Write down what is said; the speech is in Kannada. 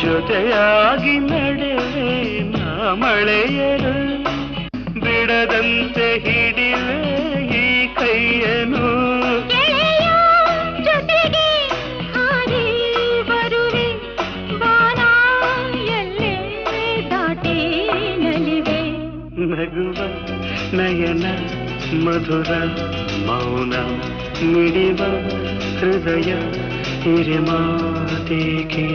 ಜೊತೆಯಾಗಿ ನಡೆವೆ ನಾ ಮಳೆಯರು ಬಿಡದಂತೆ ಹಿಡಿವೆ ಈ ಕೈಯನು ಜೊತೆಗೆ ಹಾರಿ ಬರುವೆ ಬಾನ ಎಲ್ಲೇ ದಾಟಿ ನಲಿವೆ ನಗುವ ನಯನ ಮಧುರ ಮೌನ ಮಿಡಿವ ಹೃದಯ ಹಿರಿಮಾತೇಕೆ